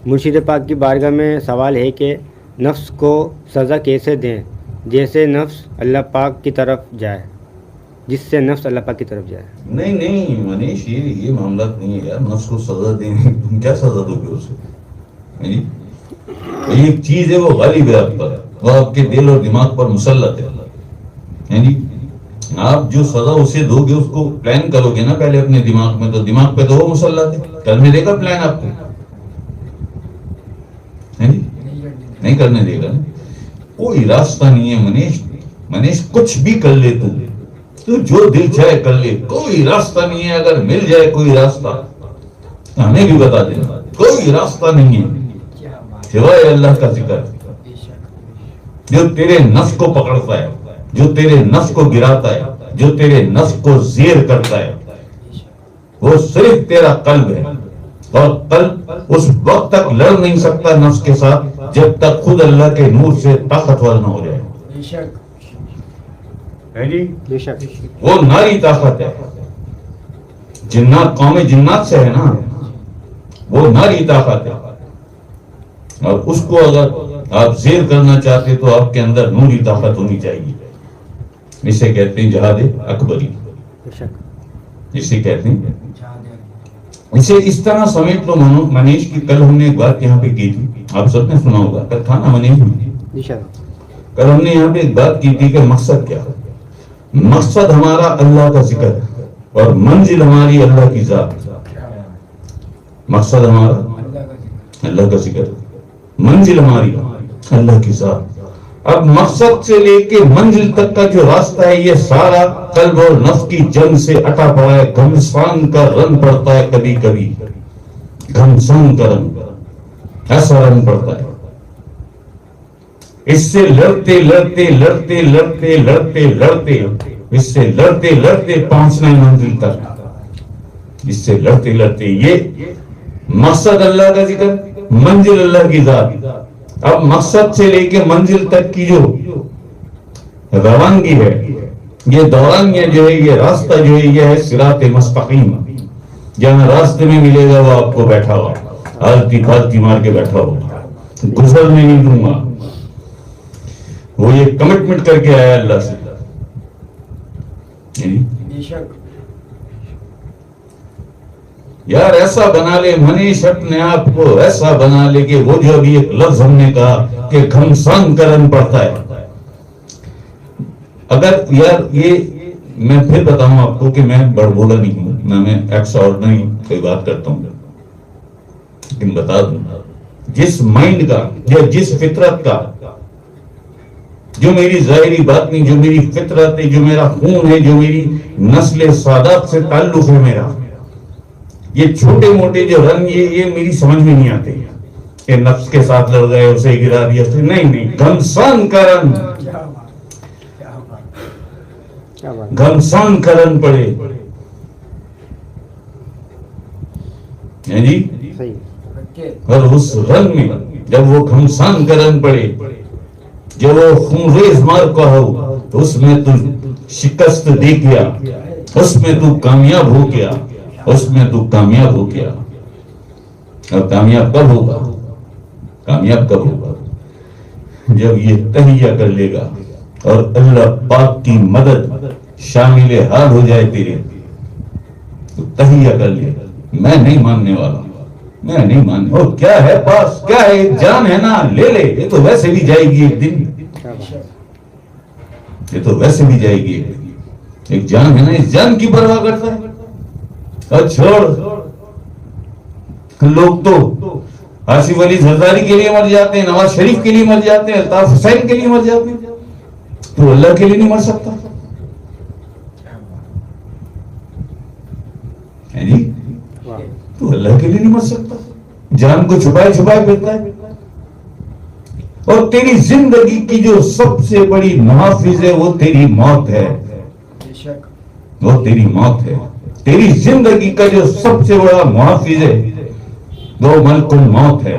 مرشد پاک کی بارگاہ میں سوال ہے کہ نفس کو سزا کیسے دیں جیسے نفس اللہ پاک کی طرف جائے، جس سے نفس اللہ پاک کی طرف جائے؟ نہیں منیش، یہ معاملات نہیں ہے یار. نفس کو سزا دیں، تم کیا سزا دو گے اسے؟ ایک چیز ہے وہ غالب ہے آپ پر، وہ آپ کے دل اور دماغ پر مسلط ہے. آپ جو سزا اسے دو گے اس کو پلان کرو گے نا پہلے اپنے دماغ میں، تو دماغ پہ تو وہ مسلط ہے، کرنے دے گا پلان آپ کو؟ نہیں کرنے دے گا. کوئی راستہ نہیں ہے منیش، کچھ بھی کر لے تو جو دل چاہے کر لے، کوئی راستہ نہیں ہے. اگر مل جائے کوئی راستہ ہمیں بھی بتا دینا. کوئی راستہ نہیں ہے سوائے اللہ کا ذکر، جو تیرے نفس کو پکڑتا ہے، جو تیرے نفس کو گراتا ہے، جو تیرے نفس کو زیر کرتا ہے، وہ صرف تیرا قلب ہے. اور قلب اس وقت تک لڑ نہیں سکتا نفس کے ساتھ جب تک خود اللہ کے نور سے طاقتور نہ ہو جائے. وہ ناری طاقت ہے. جنات قوم جنات سے ہے نا، وہ ناری طاقت ہے. اور اس کو اگر آپ زیر کرنا چاہتے تو آپ کے اندر نوری طاقت ہونی چاہیے. اسے کہتے ہیں جہاد اکبری، اسے کہتے ہیں. اسے اس طرح سمیٹ لو منیش کی کل ہم نے ایک بات یہاں پہ کی تھی، آپ سب نے سنا ہوگا، کل تھا نا منیش میں؟ کل ہم نے یہاں پہ ایک بات کی تھی کہ مقصد کیا ہے. مقصد ہمارا اللہ کا ذکر ہے اور منزل ہماری اللہ کی ذات. مقصد ہمارا اللہ کا ذکر، منزل ہماری اللہ کی ذات. اب مقصد سے لے کے منزل تک کا جو راستہ ہے یہ سارا قلب اور نفس کی جنگ سے اٹا پڑا ہے. گھمسان کا رن پڑتا ہے، کبھی کبھی گھمسان کا رن، ایسا رن پڑتا ہے. اس سے لڑتے لڑتے لڑتے لڑتے لڑتے لڑتے اس سے لڑتے لڑتے پہنچنا ہے منزل تک. اس سے لڑتے لڑتے یہ مقصد اللہ کا ذکر، منزل اللہ کی ذات. اب مقصد سے لے کے منزل تک کی جو روانگی ہے، یہ دورانیہ جو ہے، یہ راستہ جو ہے، یہ ہے صراط مستقیم. جہاں راستے میں ملے گا وہ آپ کو بیٹھا ہوا آلتی پالتی مار کے بیٹھا ہوگا، گزرنے نہیں دوں گا. وہ یہ کمٹمنٹ کر کے آیا اللہ سے. یار ایسا بنا لے منیش اپنے آپ کو، ایسا بنا لے کہ وہ جو ابھی ایک لفظ ہم نے کہا کہ گھمسان کرن پڑتا ہے. اگر یار یہ میں پھر بتاؤں آپ کو کہ میں بڑبولا نہیں ہوں، میں ایکس آرڈنری کوئی بات کرتا ہوں، لیکن بتا دوں جس مائنڈ کا یا جس فطرت کا، جو میری ظاہری بات نہیں، جو میری فطرت ہے، جو میرا خون ہے، جو میری نسل سادات سے تعلق ہے میرا، یہ چھوٹے موٹے جو رنگ یہ میری سمجھ میں نہیں آتے کہ نفس کے ساتھ لڑ گئے، اسے گرا دیا. نہیں، گھمسان کرن، گھمسان کرن پڑے جی. اور اس رنگ میں جب وہ گھمسان کرن پڑے، جب وہ خونریز مار کا ہو، تو اس میں تو شکست دے گیا، اس میں تو کامیاب ہو گیا، اس میں تو کامیاب ہو گیا. اور کامیاب کب ہوگا؟ کامیاب کب ہوگا؟ جب یہ تہیہ کر لے گا اور اللہ پاک کی مدد شامل حال ہو جائے تیرے. تو تہیہ کر لے، میں نہیں ماننے والا، میں نہیں ماننے. اور کیا ہے پاس، کیا ہے، جان ہے نا، لے لے. یہ تو ویسے بھی جائے گی ایک دن، یہ تو ویسے بھی جائے گی ایک دن. ایک جان ہے نا، اس جان کی پرواہ کرتا ہے. اور چھوڑ، لوگ تو آصف علی زرداری کے لیے مر جاتے ہیں، نواز شریف کے لیے مر جاتے ہیں، الطاف حسین کے لیے مر جاتے ہیں. تو اللہ کے لیے نہیں مر سکتا تو اللہ کے لیے نہیں مر سکتا. جان کو چھپائے چھپائے پھرتا ہے. اور تیری زندگی کی جو سب سے بڑی محافظ ہے وہ تیری موت ہے، وہ تیری موت ہے. تیری زندگی کا جو سب سے بڑا محافظ ہے وہ ملک الموت ہے،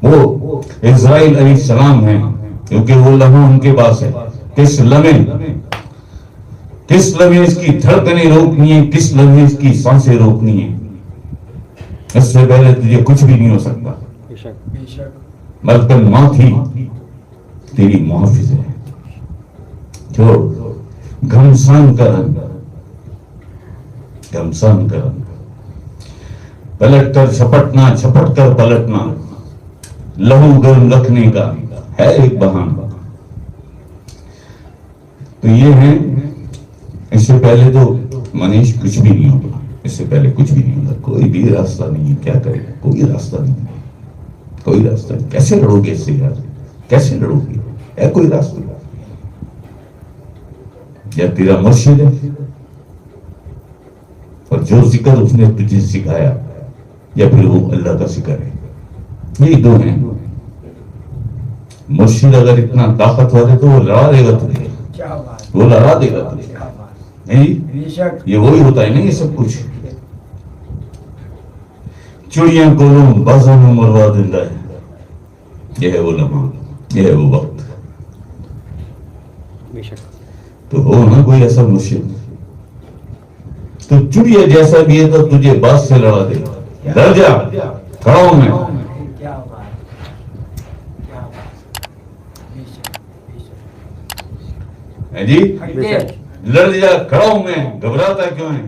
وہ اسرائیل علیہ السلام ہے. کیونکہ وہ لمحہ ان کے پاس ہے، کس لمحے اس کی دھڑکنیں روکنی ہے، کس لمحے اس کی سانسیں روکنی ہے. اس سے پہلے تجھے کچھ بھی نہیں ہو سکتا. بے شک بے شک ملکن ماں تھی تیری محافظ ہے. جو گھمسان کا رنگ، گھمسان کا رنگ، پلٹ کر چھپٹنا، چھپٹ کر پلٹنا، لہو گرم رکھنے کا ہے ایک بہانہ. تو یہ ہے. اس سے پہلے تو منیش کچھ بھی نہیں ہوگا. اس سے پہلے کچھ بھی نہیں ہوگا. کوئی بھی راستہ نہیں ہے. کیا کرے گا؟ کوئی راستہ نہیں ہے. کوئی راستہ نہیں. کیسے لڑو گے اس سے یار؟ کیسے لڑو گے؟ ہے کوئی راستہ؟ یا تیرا مرشد ہے اور جو ذکر اس نے تجھے سکھایا، یا پھر وہ اللہ کا ذکر ہے. یہی دو ہیں. مرشد اگر اتنا طاقتور ہے تو وہ لڑا دے گا تجھے. کیا بات، وہ لڑا دے گا تجھے. کیا بات. نہیں، بے شک یہ وہی ہوتا ہے نا یہ سب کچھ. چڑیاں کولوں بازوں میں مروا دیتا ہے. یہ ہے وہ لمحہ، یہ ہے وہ وقت. بے شک تو ہو نا کوئی ایسا مرشد. تو چڑیا جیسا بھی ہے تو تجھے باز سے لڑا دے. ڈر جا، کھڑا ہوں میں. کیا بات، کیا بات. بے شک بے شک. ہے جی، حقیقت. لڑ جا، کھڑا ہوں میں. گھبراتا کیوں ہے؟